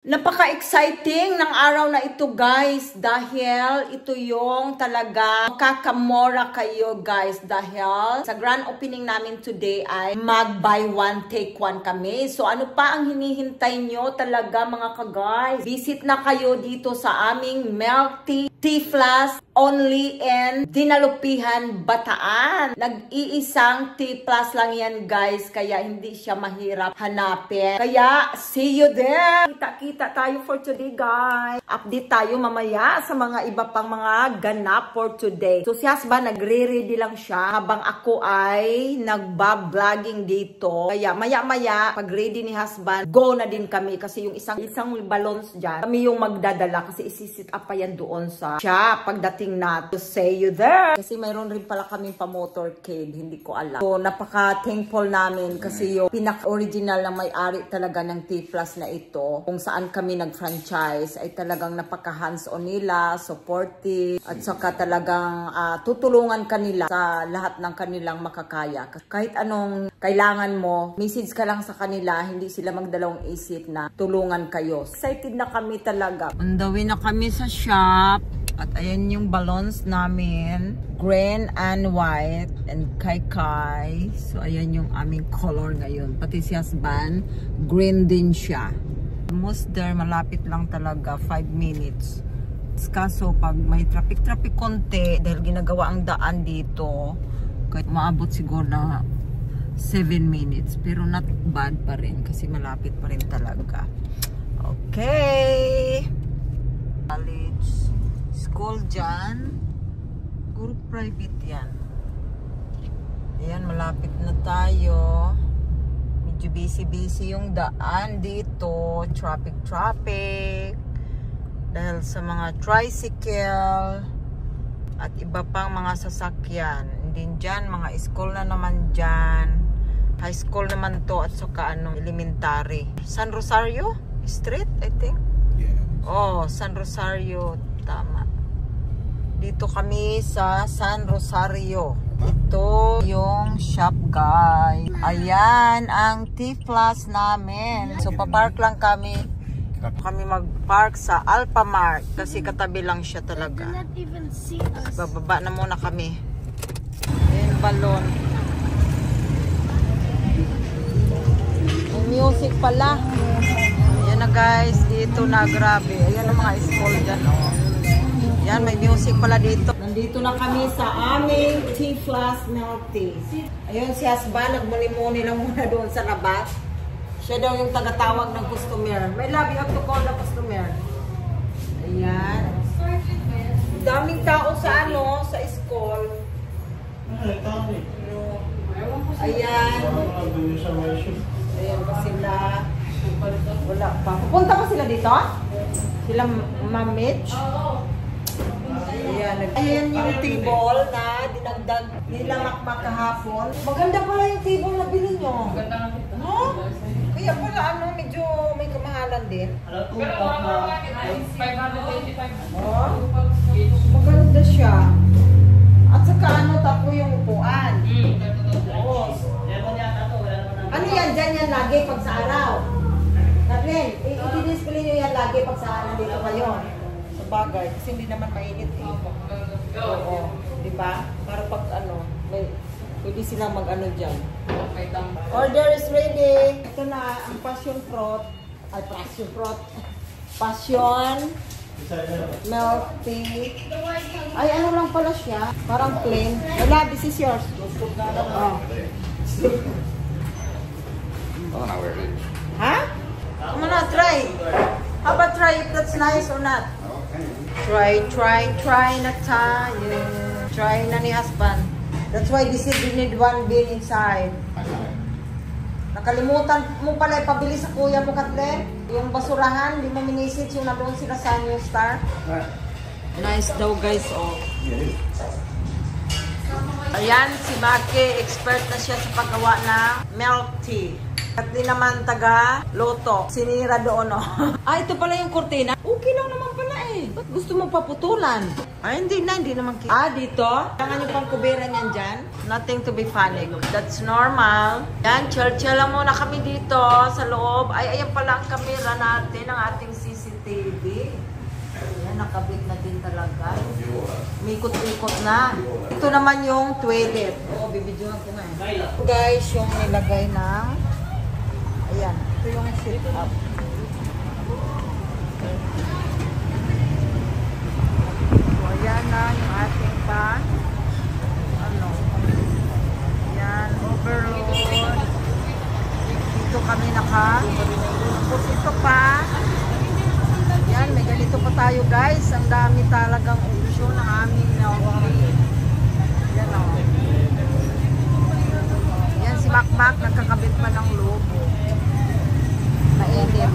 Napaka-exciting ng araw na ito guys dahil ito yung talaga makakamora kayo guys dahil sa grand opening namin today ay mag buy one take one kami. So ano pa ang hinihintay nyo talaga mga ka-guys? Visit na kayo dito sa aming Milk Tea Plus only in Dinalupihan, Bataan. Nag-iisang Tea Plus lang yan guys kaya hindi siya mahirap hanapin. Kaya see you there! Kita tayo for today guys. Update tayo mamaya sa mga iba pang mga ganap for today. So si husband nagre-ready lang siya habang ako ay nagba-vlogging dito. Kaya maya-maya pag ready ni husband, go na din kami kasi yung isang balloons dyan, kami yung magdadala kasi isi-sit up pa yan doon sa siya pagdating na to say you there. Kasi mayroon rin pala kaming pa-motorcade, hindi ko alam. So napaka-thankful namin kasi yung pinaka-original na may-ari talaga ng Tea Plus na ito, kung saan kami nag-franchise, ay talagang napaka-hands-on nila, supportive, at saka talagang tutulungan kanila sa lahat ng kanilang makakaya. Kahit anong kailangan mo, message ka lang sa kanila, hindi sila magdalawang isip na tulungan kayo. Excited na kami talaga. On the way na kami sa shop, at ayan yung balloons namin, green and white, and kai-kai. So ayan yung aming color ngayon. Pati si husband, green din siya. Almost there, malapit lang talaga, 5 minutes. Kaso pag may traffic konti, dahil ginagawa ang daan dito, kaya maabot siguro na 7 minutes. Pero not bad pa rin, kasi malapit pa rin talaga. Okay! College, school dyan. Group private yan. Ayan, malapit na tayo. Medyo busy yung daan dito, traffic dahil sa mga tricycle at iba pang mga sasakyan. Din dyan, mga school na naman dyan, high school naman to at saka elementary. San Rosario Street, I think. Yeah. Oh, San Rosario, tama. Dito kami sa San Rosario. Ito yung shop guys. Ayan ang Tea Plus namin. So papark lang kami. Kami mag-park sa Alphamart kasi katabi lang siya talaga. Bababa na muna kami. Ayan balon. May music pala. Ayan na guys. Dito na grabe. Ayan ang mga school dyan. Oh. Yan, may music pala dito. Nandito na kami sa aming Tea Plus Milk Tea. Ayun, si husband, nagmuni-muni lang muna doon sa labas. Siya daw yung tagatawag ng customer. May love, you have to call the customer. Ayan. Daming tao sa sa school. Ayan. Ayan pa sila. Wala pa. Pupunta pa sila dito? Sila Ma'am Mitch? Ayan yung table na dinagdag nila makmak kahapon. Maganda pala yung table na bilhin nyo. No? Kaya pala medyo may kamahalan din. Oh, maganda siya. At saka tapo yung upuan. Oh. Ano yan? Dyan yan lagi pag sa araw. Kathleen, i-display nyo yan lagi pag sa nandito kayo. Bagay, kasi hindi naman mainit eh. Oo, di ba? Para pag pwede silang mag dyan. Order is ready. Ito na ang passion fruit. Ay, passion milk tea. Ay, lang pala siya. Parang plain. Wala, this is yours. Oh. Ha? Come on, try. How about try if that's nice or not? Try na tayo. Try na ni husband. That's why they said we need one bin inside. Nakalimutan mo pala ipabili sa kuya mo, Kathleen. Yung basurahan, di mo minisit yung nadoon sila sa New Star. Nice daw guys, oh. Ayan, si Maki, expert na siya sa paggawa ng milk tea. At di naman taga Loto, sinira doon, oh. Ito pala yung kurtina. Okay lang naman pala eh. Ba't Gusto mo paputulan? Ay, hindi naman kita. Ah, dito? Kailangan yung pangkubera niyan dyan? Nothing to be funny. That's normal. Yan, chill lang muna kami dito sa loob. Ay, ayan pala ang camera natin, ang ating CCTV. Ayan, nakabit na din talaga. Mikot-ikot na. Ito naman yung toilet. Oo, bibidyohan ko nga. Guys, yung nilagay ng... Ayan, ito yung sit-up. Ayan na yung ating yan, overload. Dito kami tapos ito pa. Yan, may ganito pa tayo guys. Ang dami talagang option ng aming laundry. Yan o. Yan si Makmak, nagkakabit pa ng lobo. Mainit.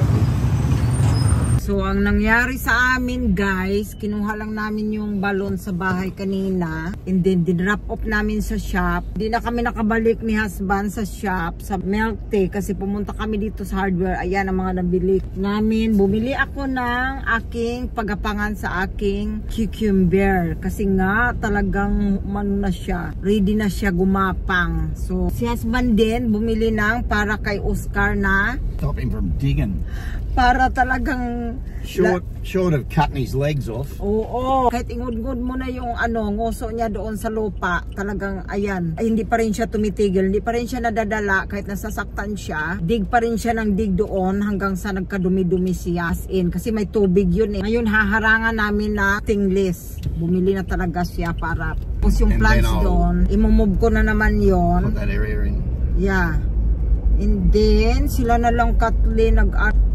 So, ang nangyari sa amin guys, kinuha lang namin yung balon sa bahay kanina. And then, dinrap off namin sa shop. Hindi na kami nakabalik ni husband sa shop, sa milk tea. Kasi pumunta kami dito sa hardware. Ayan ang mga nabili namin. Bumili ako ng aking pagapangan sa aking cucumber. Kasi nga, talagang na siya. Ready na siya gumapang. So, si husband din, bumili ng para kay Oscar na Stop him from digging. Para talagang Short of cutting his legs off. Oo, kahit ingud-ngud mo na yung nguso niya doon sa lupa, talagang ayan, ay hindi pa rin siya tumitigil, hindi pa rin siya nadadala kahit nasasaktan siya. Dig pa rin siya ng dig doon hanggang sa nagkadumi-dumi siya as in, kasi may tubig yun eh. Ngayon haharangan namin na stingless. Bumili na talaga siya para tapos yung plants doon, imumove ko na naman yon. Put that area in. Yeah. And then, sila na lang Kathleen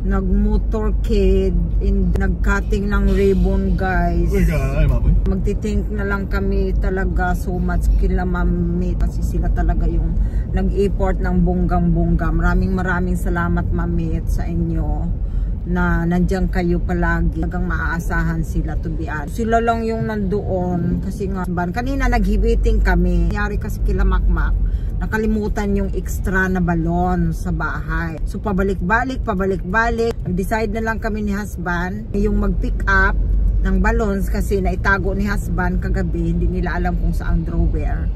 nag-motorcade and nag-cutting ng ribbon, guys. We're going home, aren't we? Magtitink na lang kami talaga so much kila Mami kasi sila talaga yung nag-import ng bonggang-bongga. Maraming salamat, Mami, sa inyo na nandiyan kayo palagi. Talagang maaasahan sila to be honest. Sila lang yung nandoon kasi nga kanina naghibiting kami. Nangyari kasi kila Makmak, nakalimutan yung extra na balon sa bahay. So pabalik-balik. Nag-decide na lang kami ni husband yung mag-pick up ng balons kasi naitago ni husband kagabi. Hindi nila alam kung saang drawer.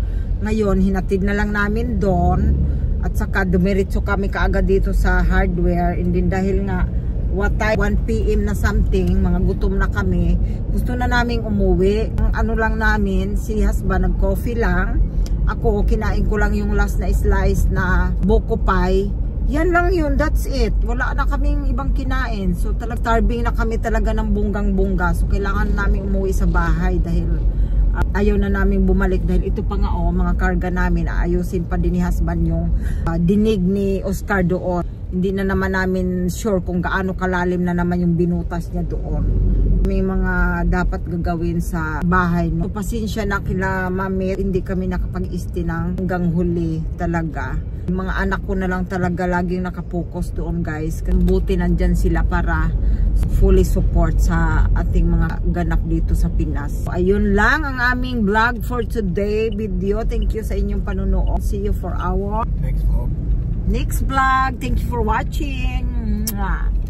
Ngayon, hinatid na lang namin doon at saka dumiritso kami kaagad dito sa hardware. And then dahil nga 1 PM na something, mga gutom na kami, gusto na naming umuwi. Ang lang namin, si husband nag-coffee lang. Ako, kinain ko lang yung last na slice na buko pie. Yan lang yun, that's it. Wala na kaming ibang kinain. So starving na kami talaga ng bunggang-bungga. So kailangan namin umuwi sa bahay dahil ayaw na namin bumalik. Dahil ito pa nga mga karga namin, aayusin pa din ni husband yung dinig ni Oscar doon. Hindi na naman namin sure kung gaano kalalim na naman yung binutas niya doon. May mga dapat gagawin sa bahay. No? So, pasensya na kila Mami, hindi kami nakapag-isti ng hanggang huli talaga. Yung mga anak ko na lang talaga laging nakapokus doon guys. Buti nandyan sila para fully support sa ating mga ganap dito sa Pinas. So, ayun lang ang aming vlog for today video. Thank you sa inyong panunood. See you for our Next vlog. Next vlog. Thank you for watching. Mwah.